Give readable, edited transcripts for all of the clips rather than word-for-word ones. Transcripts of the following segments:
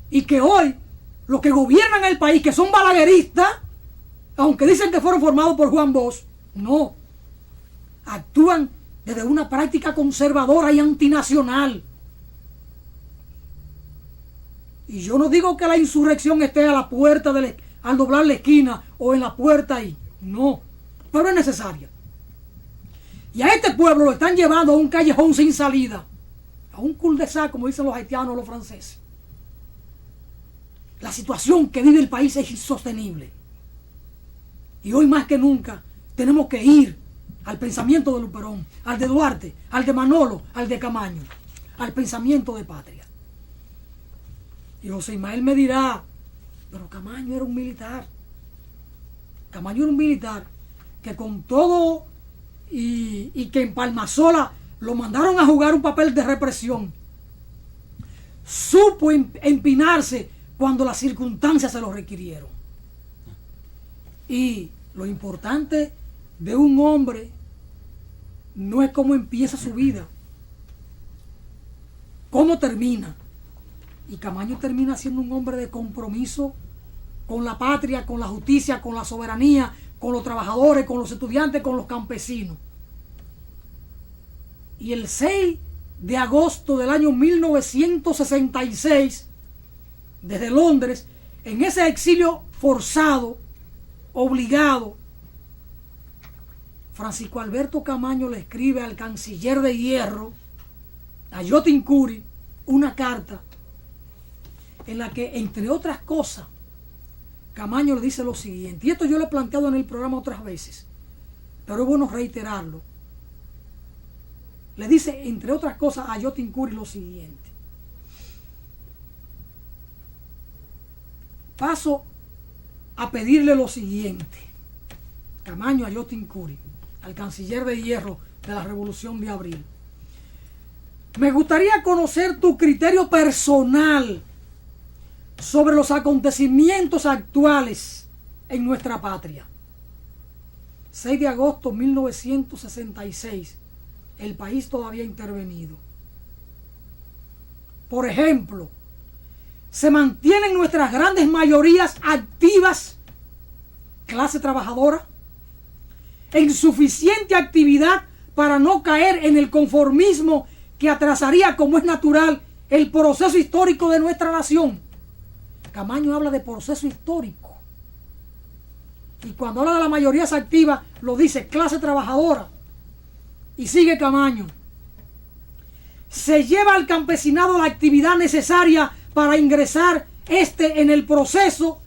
Y que hoy los que gobiernan el país, que son balagueristas, aunque dicen que fueron formados por Juan Bosch, no, actúan desde una práctica conservadora y antinacional. Y yo no digo que la insurrección esté a la puerta, al doblar la esquina o en la puerta ahí, no, pero es necesaria. Y a este pueblo lo están llevando a un callejón sin salida, a un cul-de-sac, como dicen los haitianos o los franceses. La situación que vive el país es insostenible. Y hoy más que nunca tenemos que ir al pensamiento de Luperón, al de Duarte, al de Manolo, al de Camaño, al pensamiento de patria. Y José Ismael me dirá, pero Camaño era un militar. Camaño era un militar que con todo y que en Palmasola lo mandaron a jugar un papel de represión, supo empinarse cuando las circunstancias se lo requirieron. Y lo importante de un hombre no es cómo empieza su vida, cómo termina. Y Camaño termina siendo un hombre de compromiso con la patria, con la justicia, con la soberanía, con los trabajadores, con los estudiantes, con los campesinos. Y el 6 de agosto del año 1966, desde Londres, en ese exilio forzado, obligado, Francisco Alberto Camaño le escribe al canciller de Hierro, a Yotin Curi, una carta en la que, entre otras cosas, Camaño le dice lo siguiente, y esto yo lo he planteado en el programa otras veces, pero es bueno reiterarlo. Le dice, entre otras cosas, a Yotin Curi lo siguiente: paso a pedirle lo siguiente, Camaño a Yotin Curi, al canciller de Hierro de la Revolución de Abril. Me gustaría conocer tu criterio personal sobre los acontecimientos actuales en nuestra patria. 6 de agosto de 1966, el país todavía intervenido. Por ejemplo, se mantienen nuestras grandes mayorías activas, clase trabajadora, en suficiente actividad para no caer en el conformismo que atrasaría, como es natural, el proceso histórico de nuestra nación. Camaño habla de proceso histórico. Y cuando habla de la mayoría activa, lo dice clase trabajadora. Y sigue Camaño: se lleva al campesinado la actividad necesaria para ingresar en el proceso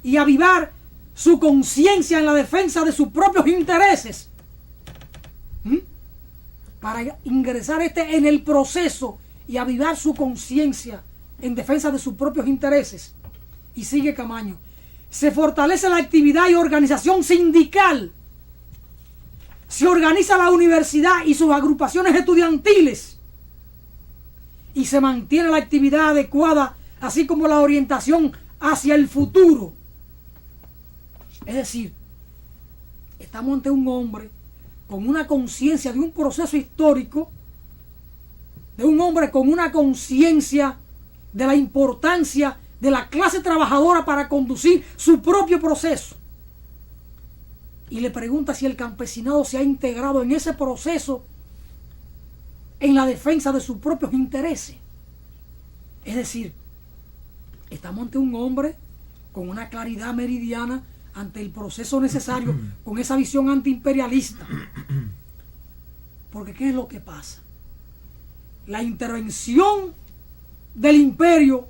y avivar su conciencia en la defensa de sus propios intereses. Para ingresar en el proceso y avivar su conciencia en defensa de sus propios intereses. Y sigue Camaño: se fortalece la actividad y organización sindical. Se organiza la universidad y sus agrupaciones estudiantiles. Y se mantiene la actividad adecuada, así como la orientación hacia el futuro. Es decir, estamos ante un hombre con una conciencia de un proceso histórico, de un hombre con una conciencia de la importancia de la clase trabajadora para conducir su propio proceso. Y le pregunta si el campesinado se ha integrado en ese proceso en la defensa de sus propios intereses. Es decir, estamos ante un hombre con una claridad meridiana ante el proceso necesario, con esa visión antiimperialista. Porque ¿qué es lo que pasa? La intervención del imperio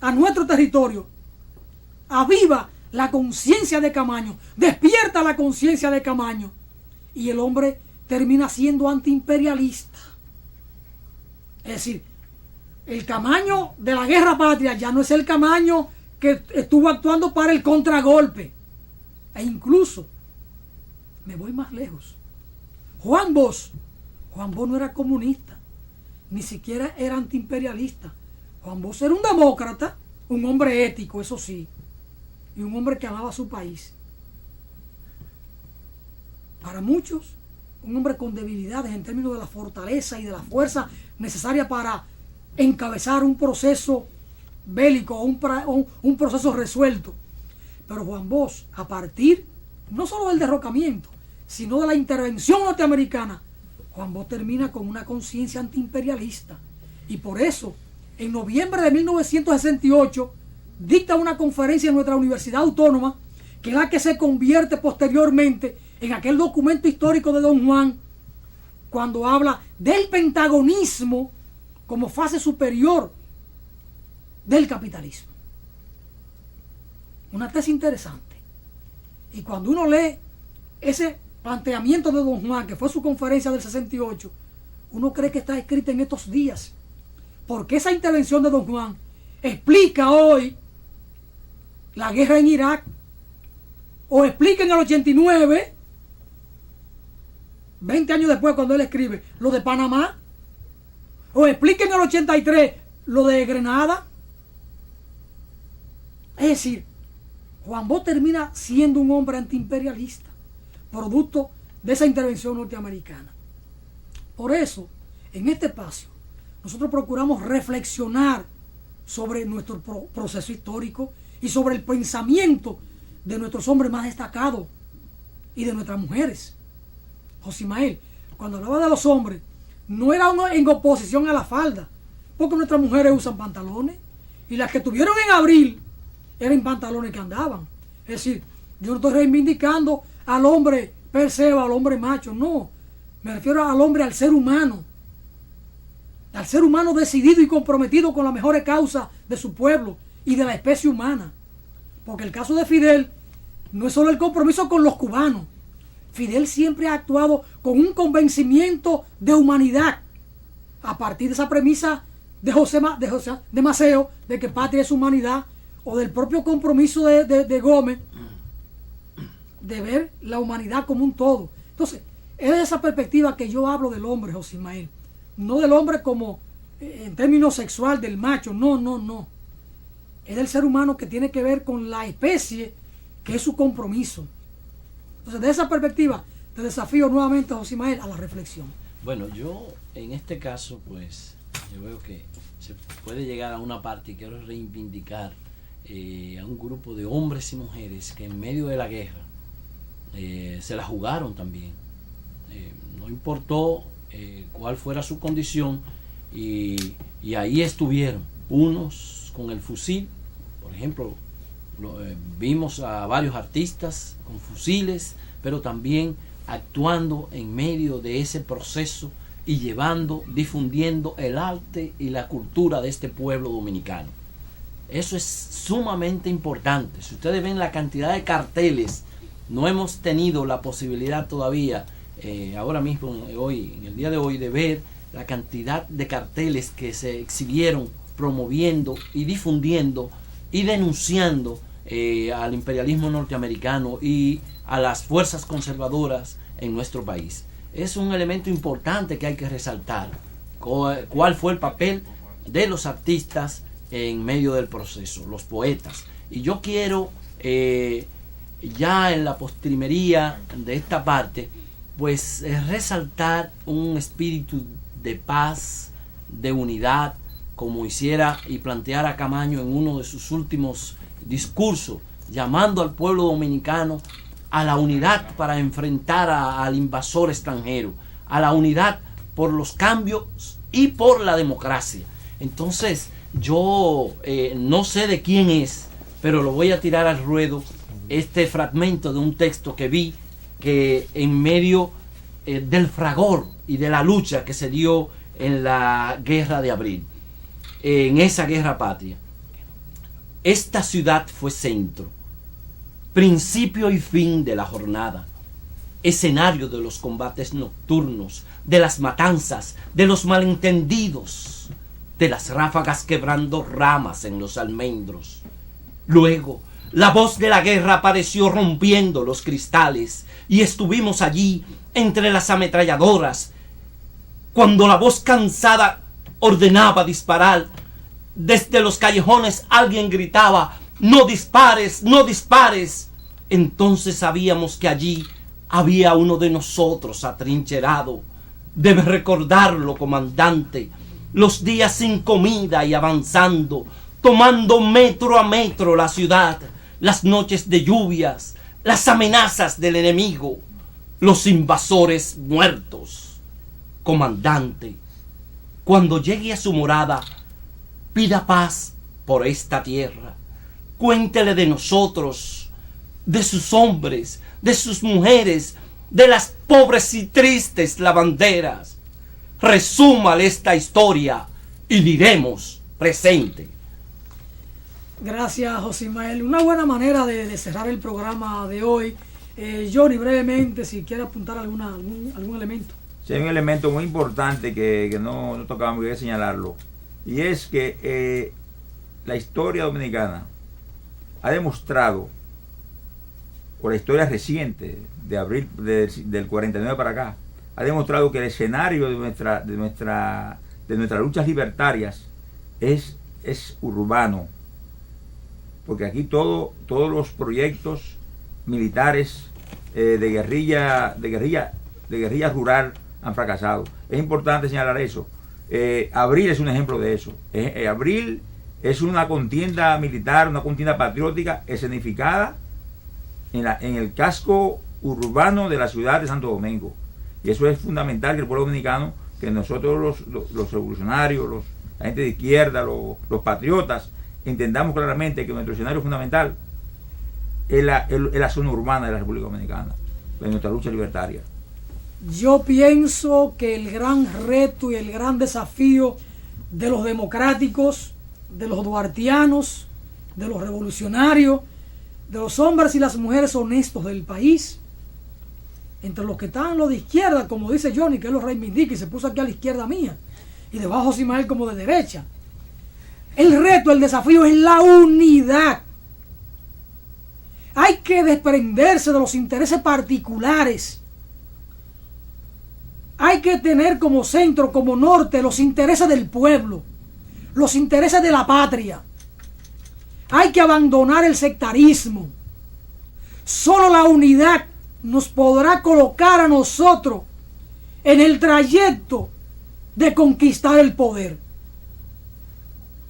a nuestro territorio aviva la conciencia de Camaño, despierta la conciencia de Camaño, y el hombre termina siendo antiimperialista. Es decir, el Camaño de la guerra patria ya no es el Camaño que estuvo actuando para el contragolpe. E incluso, me voy más lejos, Juan Bosch no era comunista, ni siquiera era antiimperialista. Juan Bosch era un demócrata, un hombre ético, eso sí, y un hombre que amaba a su país. Para muchos, un hombre con debilidades en términos de la fortaleza y de la fuerza necesaria para encabezar un proceso bélico o un proceso resuelto. Pero Juan Bosch, a partir no solo del derrocamiento, sino de la intervención norteamericana, Juan Bosch termina con una conciencia antiimperialista. Y por eso, en noviembre de 1968, dicta una conferencia en nuestra Universidad Autónoma, que es la que se convierte posteriormente en aquel documento histórico de Don Juan, cuando habla del pentagonismo como fase superior del capitalismo. Una tesis interesante. Y cuando uno lee ese planteamiento de Don Juan, que fue su conferencia del 68, uno cree que está escrita en estos días. Porque esa intervención de Don Juan explica hoy la guerra en Irak, o explica en el 89, 20 años después cuando él escribe, lo de Panamá, o explica en el 83 lo de Grenada. Es decir, Juan Bosch termina siendo un hombre antiimperialista, producto de esa intervención norteamericana. Por eso, en este espacio, nosotros procuramos reflexionar sobre nuestro proceso histórico y sobre el pensamiento de nuestros hombres más destacados y de nuestras mujeres. José Ismael, cuando hablaba de los hombres, no era en oposición a la falda, porque nuestras mujeres usan pantalones, y las que tuvieron en abril eran pantalones que andaban. Es decir, yo no estoy reivindicando al hombre per se o al hombre macho, no. Me refiero al hombre, al ser humano decidido y comprometido con las mejores causas de su pueblo y de la especie humana. Porque el caso de Fidel no es solo el compromiso con los cubanos. Fidel siempre ha actuado con un convencimiento de humanidad, a partir de esa premisa de Maceo, de que patria es humanidad, o del propio compromiso de Gómez, de ver la humanidad como un todo. Entonces, es de esa perspectiva que yo hablo del hombre, José Ismael. No del hombre como en términos sexual, del macho, no. Es del ser humano, que tiene que ver con la especie, que es su compromiso. Entonces, de esa perspectiva, te desafío nuevamente, José Ismael, a la reflexión. Bueno, yo en este caso, pues, yo veo que se puede llegar a una parte, y quiero reivindicar a un grupo de hombres y mujeres que en medio de la guerra se la jugaron también. No importó cuál fuera su condición, y ahí estuvieron, unos con el fusil. Por ejemplo, vimos a varios artistas con fusiles, pero también actuando en medio de ese proceso y difundiendo el arte y la cultura de este pueblo dominicano. Eso es sumamente importante. Si ustedes ven la cantidad de carteles, no hemos tenido la posibilidad todavía, ahora mismo, en el día de hoy, de ver la cantidad de carteles que se exhibieron promoviendo y difundiendo y denunciando al imperialismo norteamericano y a las fuerzas conservadoras en nuestro país. Es un elemento importante que hay que resaltar. ¿Cuál fue el papel de los artistas en medio del proceso, los poetas? Y yo quiero, ya en la postrimería de esta parte, pues resaltar un espíritu de paz, de unidad, como hiciera y planteara Camaño en uno de sus últimos discursos, llamando al pueblo dominicano a la unidad para enfrentar al invasor extranjero, a la unidad por los cambios y por la democracia. Entonces, yo no sé de quién es, pero lo voy a tirar al ruedo, este fragmento de un texto que vi, que en medio del fragor y de la lucha que se dio en la guerra de abril, en esa guerra patria, esta ciudad fue centro, principio y fin de la jornada, escenario de los combates nocturnos, de las matanzas, de los malentendidos, de las ráfagas quebrando ramas en los almendros. Luego, la voz de la guerra apareció rompiendo los cristales, y estuvimos allí entre las ametralladoras, cuando la voz cansada ordenaba disparar. Desde los callejones alguien gritaba: ¡no dispares, no dispares! Entonces sabíamos que allí había uno de nosotros atrincherado. Debe recordarlo, comandante, los días sin comida y avanzando, tomando metro a metro la ciudad, las noches de lluvias, las amenazas del enemigo, los invasores muertos. Comandante, cuando llegue a su morada, pida paz por esta tierra. Cuéntele de nosotros, de sus hombres, de sus mujeres, de las pobres y tristes lavanderas. Resúmale esta historia y diremos presente. Gracias, José Ismael. Una buena manera de cerrar el programa de hoy. Johnny, brevemente, si quiere apuntar algún elemento. Sí, hay un elemento muy importante que no tocábamos, que señalarlo. Y es que la historia dominicana ha demostrado, por la historia reciente de abril del 49 para acá, ha demostrado que el escenario de nuestras luchas libertarias es urbano, porque aquí todos los proyectos militares de guerrilla rural han fracasado. Es importante señalar eso. Abril es un ejemplo de eso. Abril es una contienda militar, una contienda patriótica escenificada en el casco urbano de la ciudad de Santo Domingo. Y eso es fundamental, que el pueblo dominicano, que nosotros los revolucionarios, la gente de izquierda, los patriotas, entendamos claramente que nuestro escenario fundamental es la zona urbana de la República Dominicana, en nuestra lucha libertaria. Yo pienso que el gran reto y el gran desafío de los democráticos, de los duartianos, de los revolucionarios, de los hombres y las mujeres honestos del país, entre los que están los de izquierda, como dice Johnny, que él los reivindica y se puso aquí a la izquierda mía, y debajo José Ismael como de derecha. El reto, el desafío es la unidad. Hay que desprenderse de los intereses particulares. Hay que tener como centro, como norte, los intereses del pueblo, los intereses de la patria. Hay que abandonar el sectarismo. Solo la unidad nos podrá colocar a nosotros en el trayecto de conquistar el poder.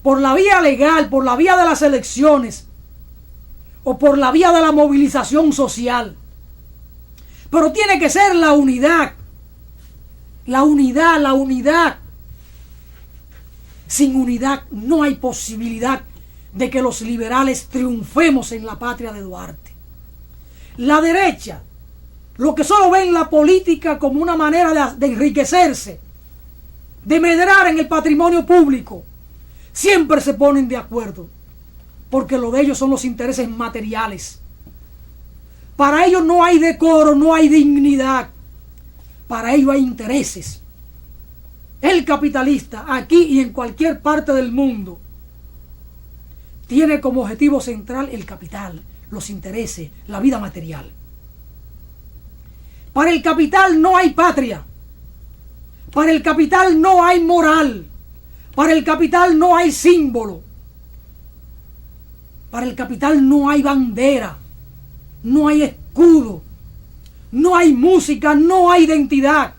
Por la vía legal, por la vía de las elecciones o por la vía de la movilización social. Pero tiene que ser la unidad. La unidad, la unidad. Sin unidad no hay posibilidad de que los liberales triunfemos en la patria de Duarte. La derecha, lo que solo ven la política como una manera de enriquecerse, de medrar en el patrimonio público, siempre se ponen de acuerdo, porque lo de ellos son los intereses materiales. Para ellos no hay decoro, no hay dignidad. Para ello hay intereses. El capitalista, aquí y en cualquier parte del mundo, tiene como objetivo central el capital, los intereses, la vida material. Para el capital no hay patria. Para el capital no hay moral. Para el capital no hay símbolo. Para el capital no hay bandera. No hay escudo. No hay música, no hay identidad.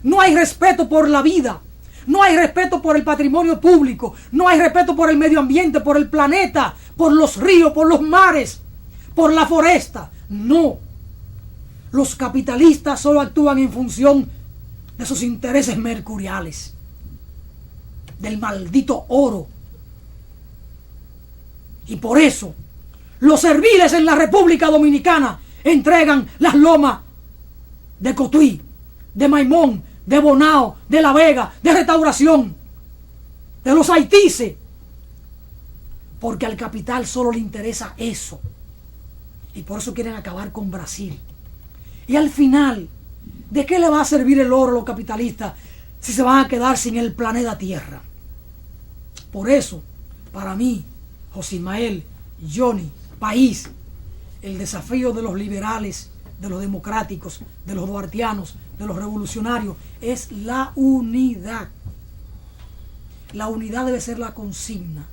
No hay respeto por la vida. No hay respeto por el patrimonio público. No hay respeto por el medio ambiente, por el planeta, por los ríos, por los mares, por la foresta. No. Los capitalistas solo actúan en función de sus intereses mercuriales, del maldito oro. Y por eso los serviles en la República Dominicana entregan las lomas de Cotuí, de Maimón, de Bonao, de La Vega, de Restauración, de los Haitises, porque al capital solo le interesa eso. Y por eso quieren acabar con Brasil. Y al final, ¿de qué le va a servir el oro a los capitalistas si se van a quedar sin el planeta Tierra? Por eso, para mí, José Ismael, Johnny, país, el desafío de los liberales, de los democráticos, de los duartianos, de los revolucionarios, es la unidad. La unidad debe ser la consigna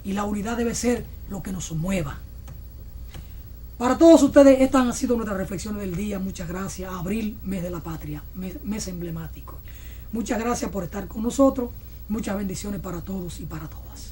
y la unidad debe ser lo que nos mueva. Para todos ustedes, estas han sido nuestras reflexiones del día. Muchas gracias. Abril, mes de la patria, mes emblemático. Muchas gracias por estar con nosotros. Muchas bendiciones para todos y para todas.